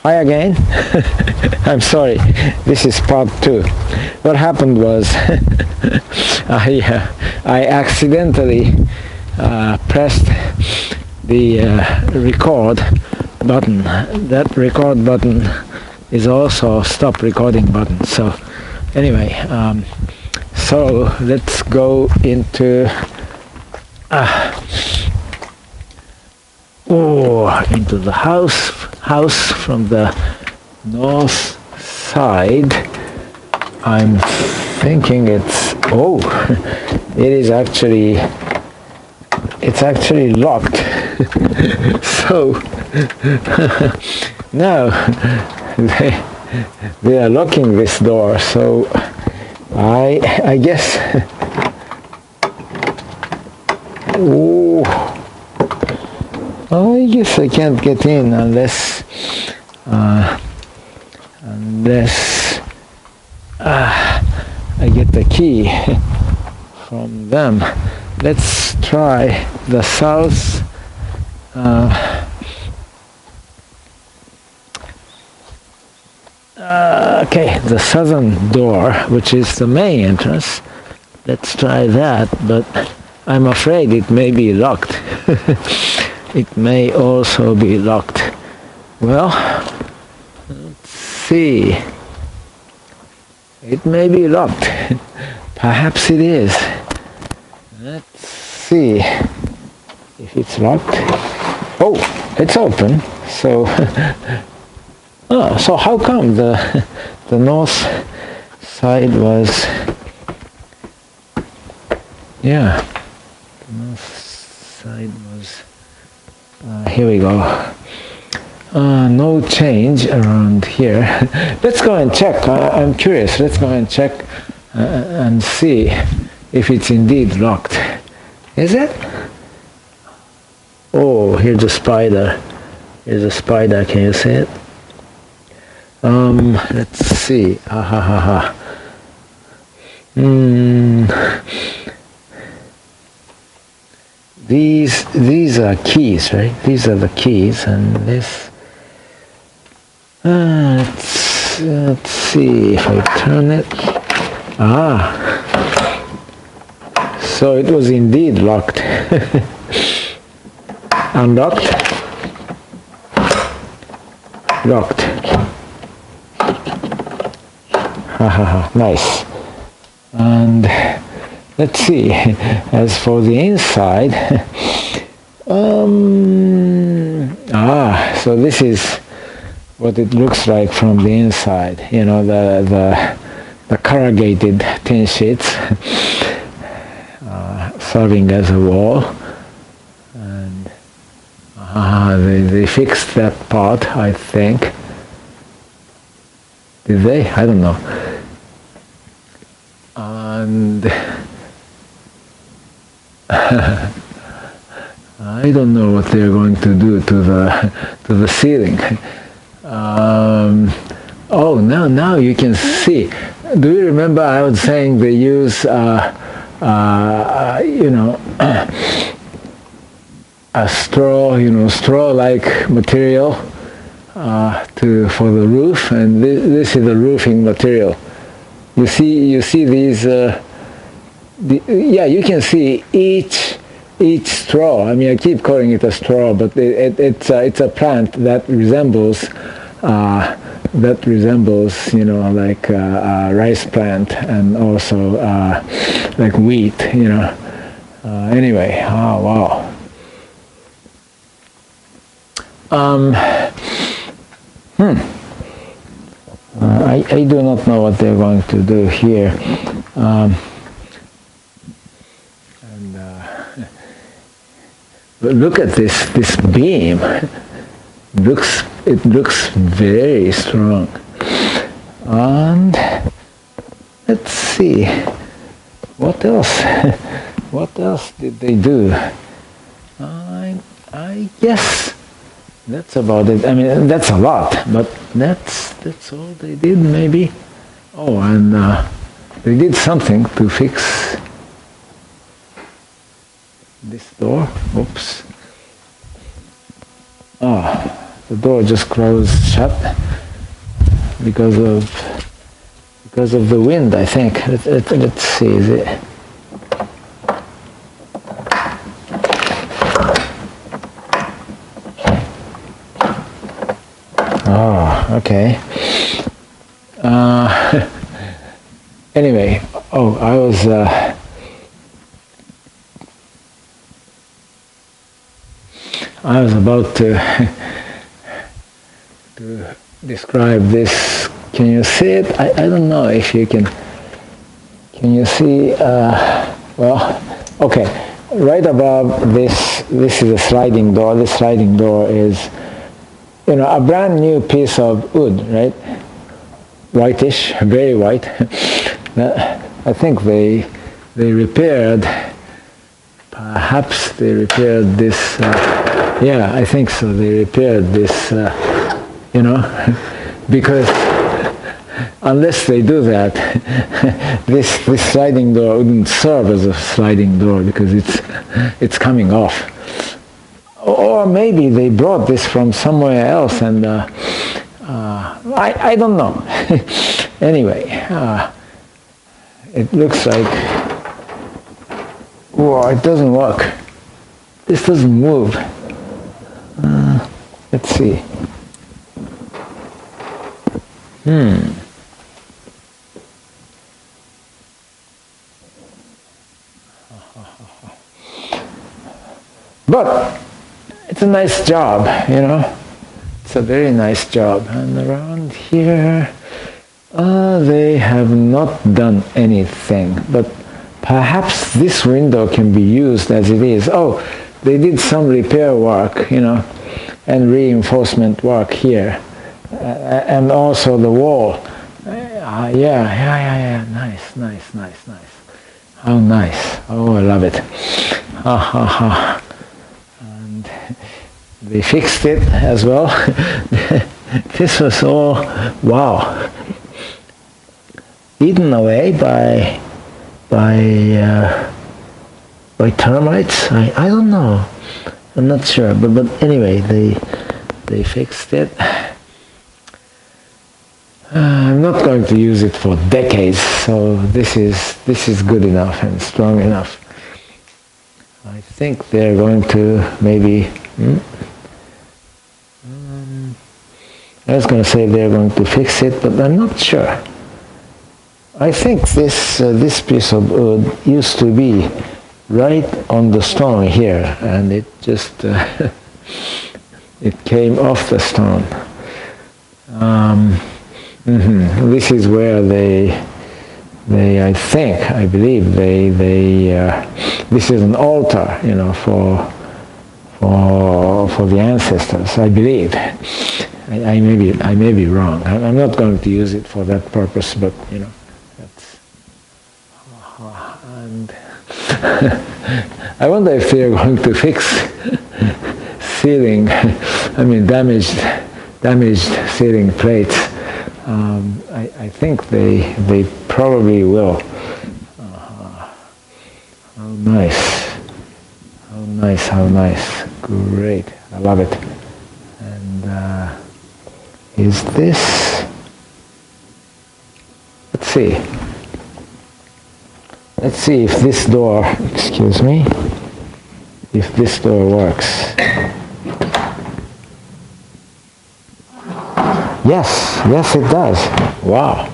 Hi again. I'm sorry. This is part 2. What happened was I accidentally pressed the record button. That record button is also stop recording button. So anyway, so let's go into into the house from the north side. I'm thinking it's it's actually locked. So now they are locking this door, so I guess I guess I can't get in unless I get the key from them. Let's try the south. Okay, the southern door, which is the main entrance. Let's try that, but I'm afraid it may be locked. It may also be locked. Well, let's see. It may be locked. Perhaps it is. Let's see if it's locked. Oh, it's open. So, so how come the north side was? Yeah, the north side was. Here we go. No change around here. Let's go and check. I'm curious. Let's go and check and see if it's indeed locked. Is it? Oh, here's a spider. Here's a spider. Can you see it? Let's see. These are keys, right? These are the keys, and this. Let's see if I turn it. So it was indeed locked. Unlocked. Locked. Nice. And let's see. As for the inside, so this is what it looks like from the inside. You know, the corrugated tin sheets serving as a wall, and they fixed that part, I think. Did they? I don't know. And I don't know what they're going to do to the ceiling. Now you can see. Do you remember I was saying they use a straw, straw-like material for the roof, and this is the roofing material. You see these. You can see each straw. I mean, I keep calling it a straw, but it's a plant that resembles like a rice plant, and also like wheat. Anyway, wow. I do not know what they're going to do here. But look at this beam. It looks very strong. And let's see, what else? What else did they do? I guess that's about it. I mean, that's a lot, but that's all they did, maybe. Oh, and they did something to fix this door. Oops. the door just closed shut because of the wind, I think. Let's see, is it? Oh, okay. Anyway, I was about to describe this. Can you see it? I don't know if you can. Can you see? Well, okay. Right above this is a sliding door. This sliding door is, a brand new piece of wood, right? Whitish, very white. I think they repaired. Perhaps they repaired this. Yeah, I think so. They repaired this. Because unless they do that, this sliding door wouldn't serve as a sliding door because it's coming off. Or maybe they brought this from somewhere else, and I don't know. Anyway, it looks like, whoa, it doesn't work. This doesn't move. Let's see. But it's a nice job, It's a very nice job. And around here, they have not done anything. But perhaps this window can be used as it is. Oh, they did some repair work, and reinforcement work here. And also the wall. Yeah. Nice. How nice. Oh, I love it. And they fixed it as well. This was all, wow, eaten away by termites. I don't know. I'm not sure. But anyway, they fixed it. I'm not going to use it for decades, so this is good enough and strong enough. I think they're going to maybe. I was going to say they're going to fix it, but I'm not sure. I think this piece of wood used to be right on the stone here, and it just it came off the stone. This is where I believe they this is an altar, for the ancestors, I believe. I may be wrong. I'm not going to use it for that purpose, but that's. And I wonder if they're going to fix ceiling. damaged ceiling plates. I think they probably will. How nice. Great. I love it. And is this, let's see if this door, excuse me, if this door works. Yes, it does. Wow.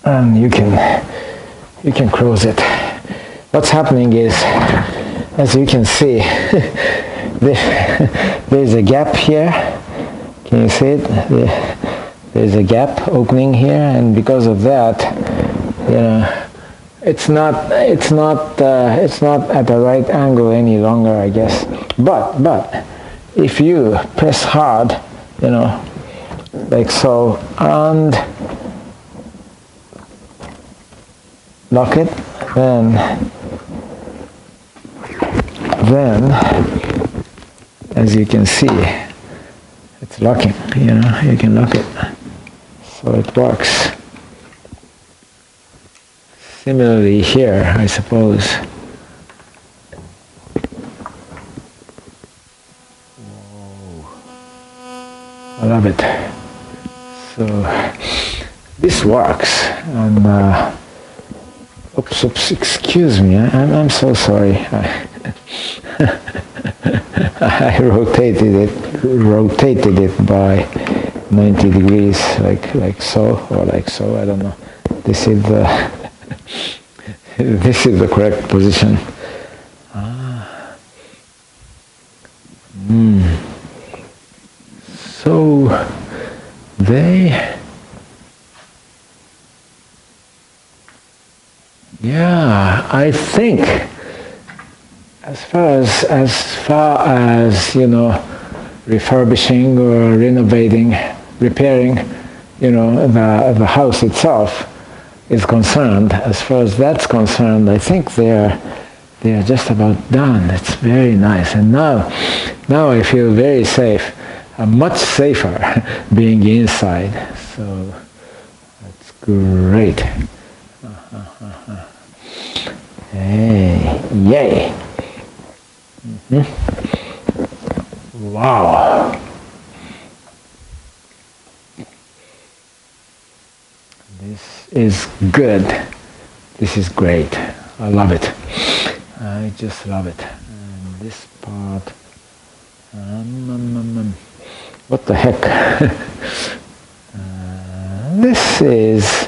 And you can close it. What's happening is, as you can see, there's a gap here. Can you see it? There's a gap opening here, and because of that, it's not at the right angle any longer, I guess. But if you press hard, like so, and lock it, then as you can see, it's locking, you know, you can lock it, so it works. Similarly here, I suppose. Whoa. I love it. So this works, and oops, excuse me, I'm so sorry. I rotated it by 90 degrees, like so, or like so, I don't know. This is the this is the correct position. So I think as far as you know, refurbishing or renovating, repairing, you know, the house itself is concerned, as far as that's concerned, I think they are just about done. It's very nice, and now I feel very safe, much safer being inside. So that's great. Hey, yay! Wow. This is good. This is great. I love it. I just love it. And this part, what the heck? This is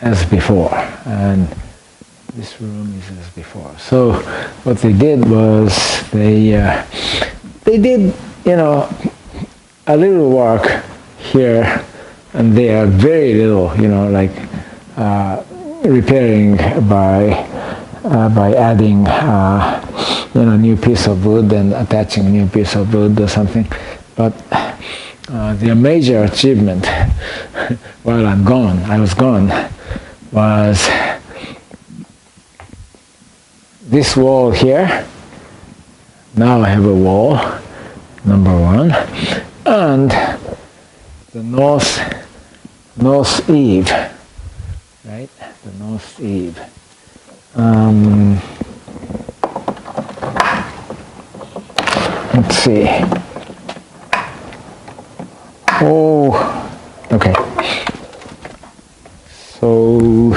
as before, and this room is as before. So what they did was they did, you know, a little work here and there, very little, you know, like repairing by adding you know, new piece of wood and attaching a new piece of wood or something. But their major achievement while I was gone, was this wall here. Now I have a wall, number one, and the north eave, right? The north eave. Let's see. Oh, okay. So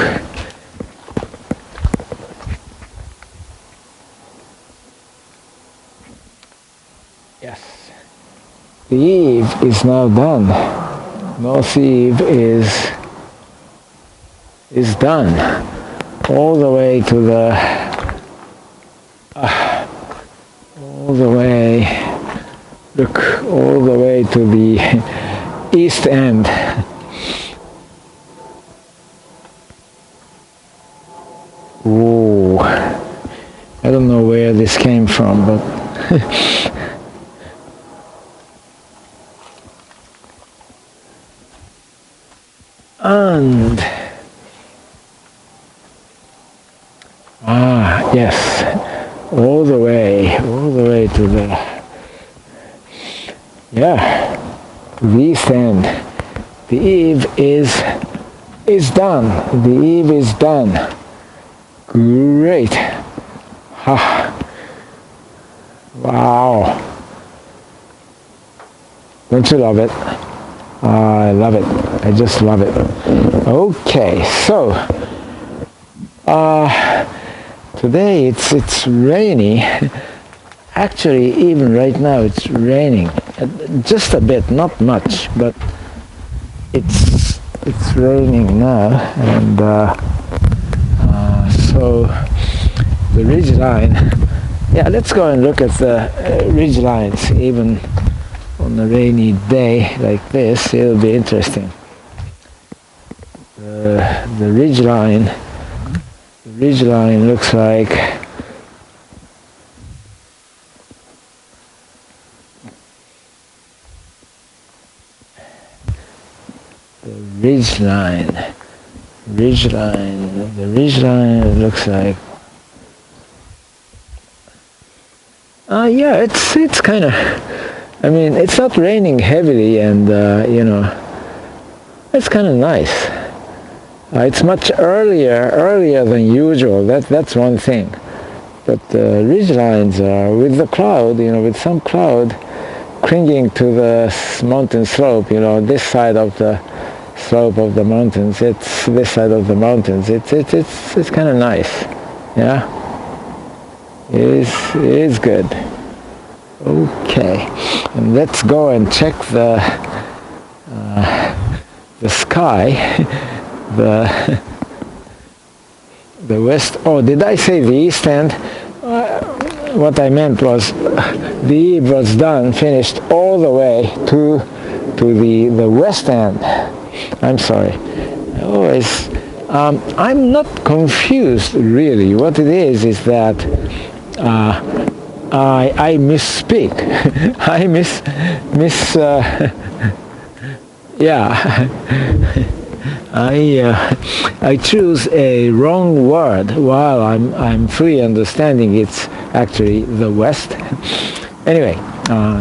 yes, the eave is now done. North eave is done, all the way to the all the way to the east end. Ooh, I don't know where this came from, but and yes, all the way to the to the east end. The eave is done. The eave is done. Great. Wow. Don't you love it? I love it. I just love it. Okay, so today it's rainy. Actually, even right now it's raining. Just a bit, not much, but it's raining now, and so the ridge line. Yeah, let's go and look at the ridge lines. Even on a rainy day like this, it'll be interesting. The ridge line looks like the ridge line. The ridge line looks like, yeah, it's kind of, I mean, it's not raining heavily, and you know, it's kind of nice. It's much earlier than usual. That's one thing. But the ridge lines are with the cloud, you know, with some cloud clinging to the mountain slope, you know, this side of the slope of the mountains. It's this side of the mountains. It's kind of nice. Yeah, it is good. Okay, and let's go and check the sky. The west. Oh, did I say the east end? What I meant was the eve was done, finished all the way to the west end. I'm sorry. Always, I'm not confused really. What it is that I misspeak. I yeah. I choose a wrong word while I'm fully understanding it's actually the west. Anyway,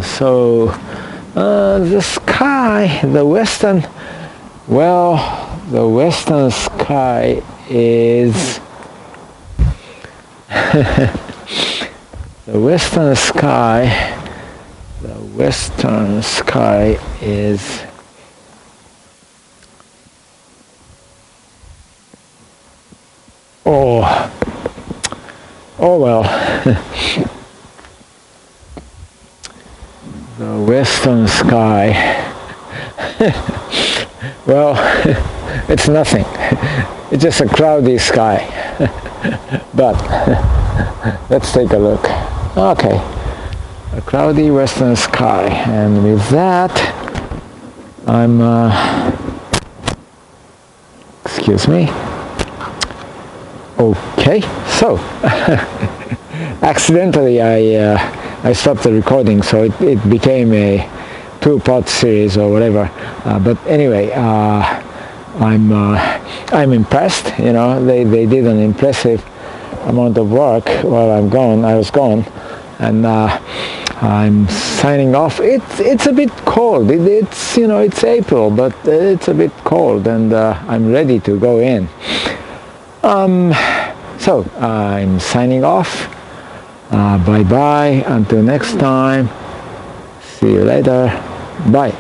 so the sky, the western sky is the western sky is oh well. The western sky, well, it's nothing. It's just a cloudy sky. But let's take a look. Okay, a cloudy western sky, and with that I'm excuse me. Okay, so accidentally I stopped the recording, so it became a two-part series or whatever. But anyway, I'm impressed. You know, they did an impressive amount of work while I was gone, and I'm signing off. It's a bit cold. It's you know, it's April, but it's a bit cold, and I'm ready to go in. So I'm signing off. Bye bye. Until next time. See you later. Bye.